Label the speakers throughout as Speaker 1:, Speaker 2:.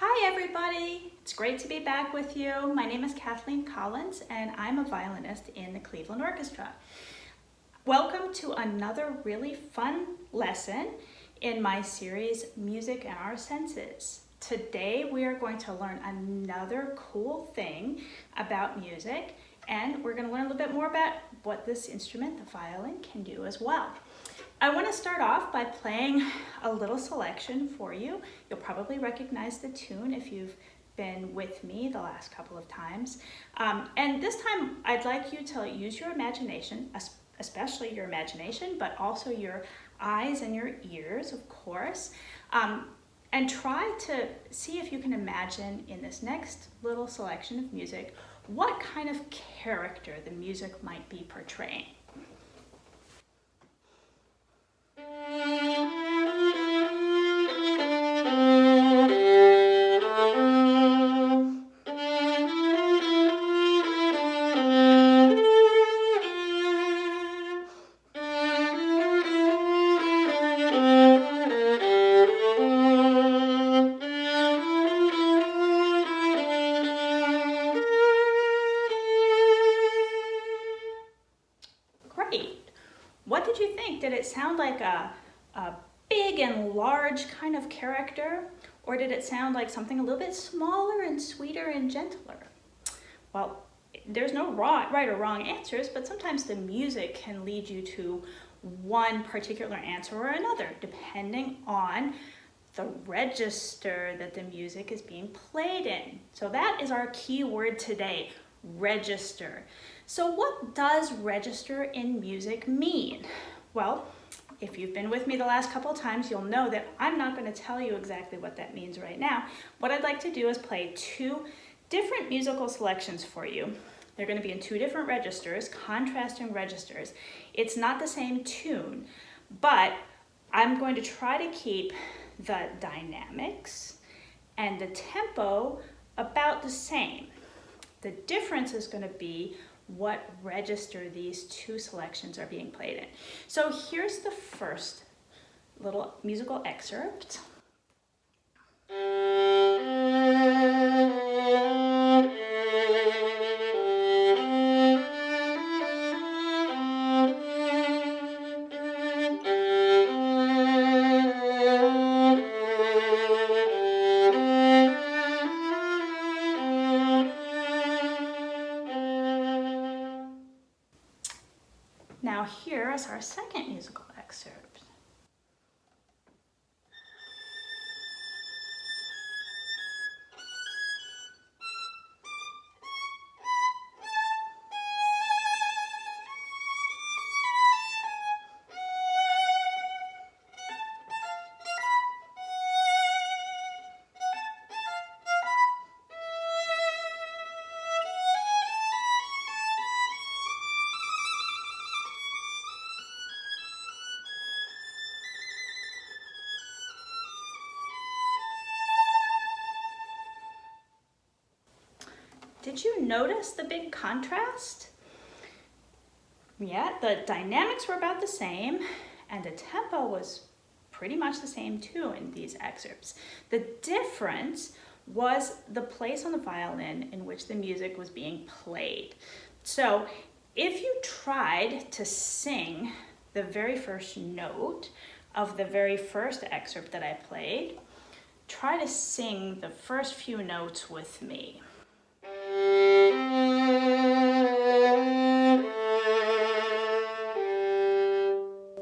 Speaker 1: Hi everybody, it's great to be back with you. My name is Kathleen Collins and I'm a violinist in the Cleveland Orchestra. Welcome to another really fun lesson in my series, Music and Our Senses. Today we are going to learn another cool thing about music, and we're going to learn a little bit more about what this instrument, the violin, can do as well. I want to start off by playing a little selection for you. You'll probably recognize the tune if you've been with me the last couple of times. And this time I'd like you to use your imagination, especially your imagination, but also your eyes and your ears, of course, and try to see if you can imagine in this next little selection of music what kind of character the music might be portraying. Great. What did you think? Did it sound like a big and large kind of character, or did it sound like something a little bit smaller and sweeter and gentler? Well, there's no right or wrong answers, but sometimes the music can lead you to one particular answer or another, depending on the register that the music is being played in. So that is our key word today, register. So what does register in music mean? Well, if you've been with me the last couple of times, you'll know that I'm not going to tell you exactly what that means right now. What I'd like to do is play two different musical selections for you. They're going to be in two different registers, contrasting registers. It's not the same tune, but I'm going to try to keep the dynamics and the tempo about the same. The difference is going to be what register these two selections are being played in. So here's the first little musical excerpt. Now here is our second musical excerpt. Did you notice the big contrast? Yeah, the dynamics were about the same and the tempo was pretty much the same too in these excerpts. The difference was the place on the violin in which the music was being played. So if you tried to sing the very first note of the very first excerpt that I played, try to sing the first few notes with me.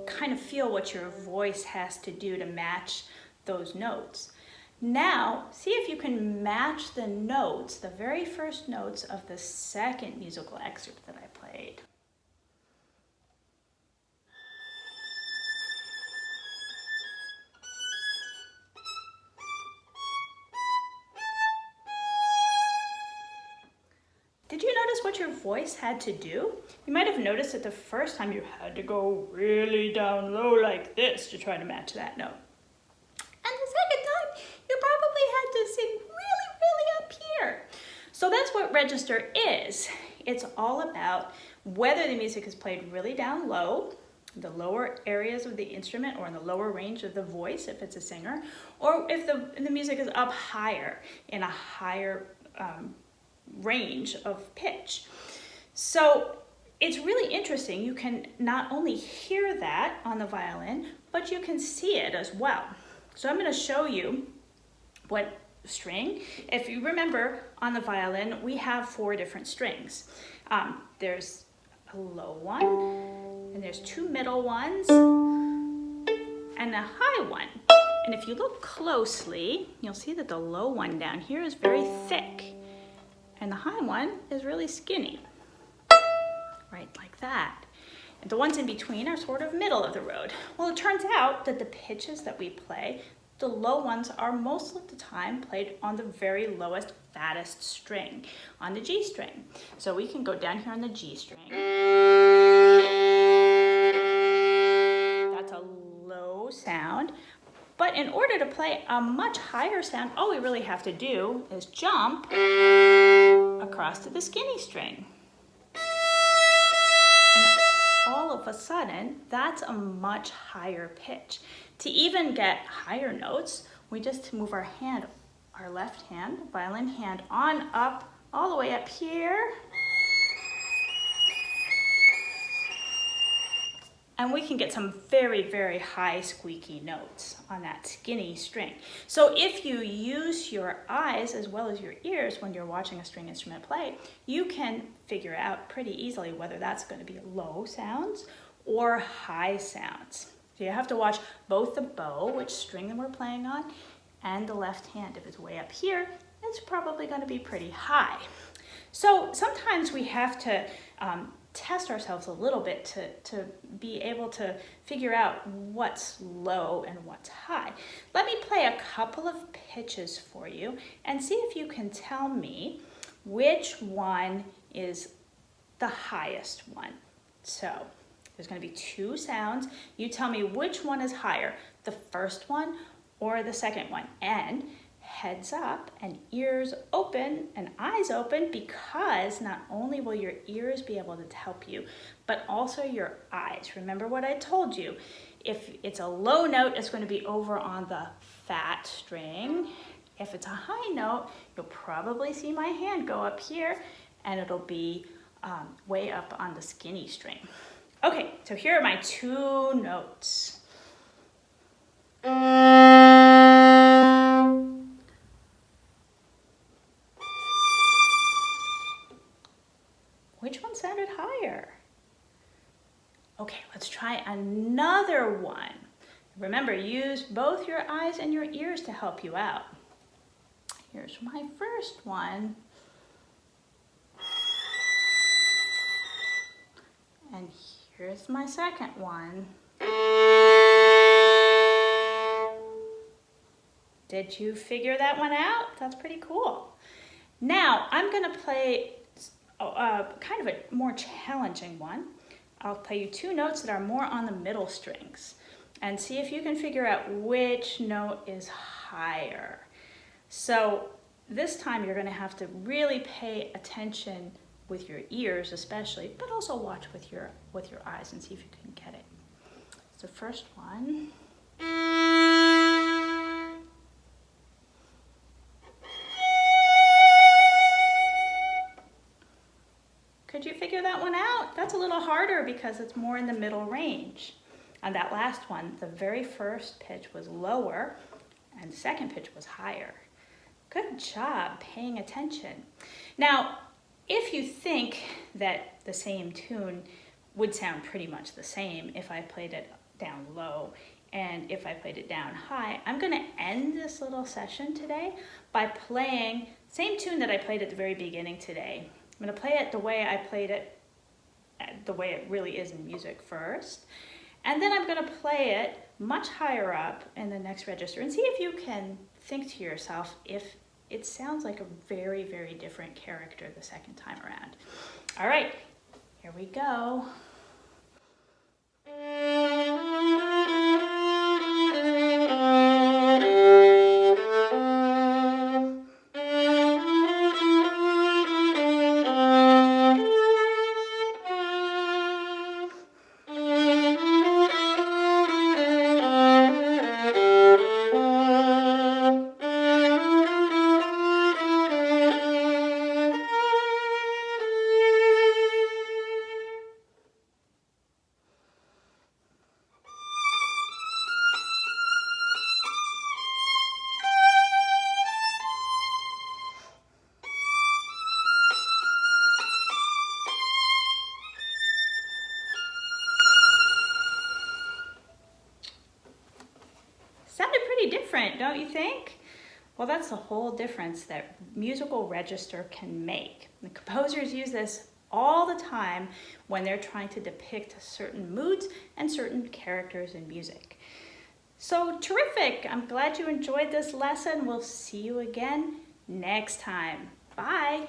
Speaker 1: Kind of feel what your voice has to do to match those notes. Now, see if you can match the notes, the very first notes of the second musical excerpt that I played. Did you notice what your voice had to do? You might have noticed that the first time you had to go really down low like this to try to match that note. And the second time, you probably had to sing really, really up here. So that's what register is. It's all about whether the music is played really down low the lower areas of the instrument or in the lower range of the voice if it's a singer, or if the music is up higher in a higher range of pitch. So it's really interesting. You can not only hear that on the violin, but you can see it as well. So I'm going to show you what string. If you remember, on the violin, we have 4 different strings. There's a low one, and there's 2 middle ones, and a high one. And if you look closely, you'll see that the low one down here is very thick, and the high one is really skinny, right like that. And the ones in between are sort of middle of the road. Well, it turns out that the pitches that we play, the low ones are most of the time played on the very lowest, fattest string, on the G string. So we can go down here on the G string. That's a low sound. But in order to play a much higher sound, all we really have to do is jump across to the skinny string. And all of a sudden, that's a much higher pitch. To even get higher notes, we just move our hand, our left hand, violin hand, on up, all the way up here. And we can get some very, very high squeaky notes on that skinny string. So if you use your eyes as well as your ears when you're watching a string instrument play, you can figure out pretty easily whether that's going to be low sounds or high sounds. So you have to watch both the bow, which string we're playing on, and the left hand. If it's way up here, it's probably going to be pretty high. So sometimes we have to test ourselves a little bit to be able to figure out what's low and what's high. Let me play a couple of pitches for you and see if you can tell me which one is the highest one. So there's going to be 2 sounds. You tell me which one is higher, the first one or the second one. And heads up and ears open and eyes open, because not only will your ears be able to help you, but also your eyes. Remember what I told you. If it's a low note, it's going to be over on the fat string. If it's a high note, you'll probably see my hand go up here, and it'll be way up on the skinny string. Okay, so here are my 2 notes. Which one sounded higher? Okay, let's try another one. Remember, use both your eyes and your ears to help you out. Here's my first one. And here's my second one. Did you figure that one out? That's pretty cool. Now, I'm going to play kind of a more challenging one. I'll play you 2 notes that are more on the middle strings and see if you can figure out which note is higher. So this time you're going to have to really pay attention with your ears especially, but also watch with your eyes and see if you can get it. So the first one. Could you figure that one out? That's a little harder because it's more in the middle range. On that last one, the very first pitch was lower and the second pitch was higher. Good job paying attention. Now, if you think that the same tune would sound pretty much the same if I played it down low and if I played it down high, I'm going to end this little session today by playing the same tune that I played at the very beginning today. I'm going to play it the way I played it, the way it really is in music first. And then I'm going to play it much higher up in the next register and see if you can think to yourself if it sounds like a very, very different character the second time around. All right, here we go. pretty different, don't you think? Well, that's the whole difference that musical register can make. The composers use this all the time when they're trying to depict certain moods and certain characters in music. So terrific! I'm glad you enjoyed this lesson. We'll see you again next time. Bye!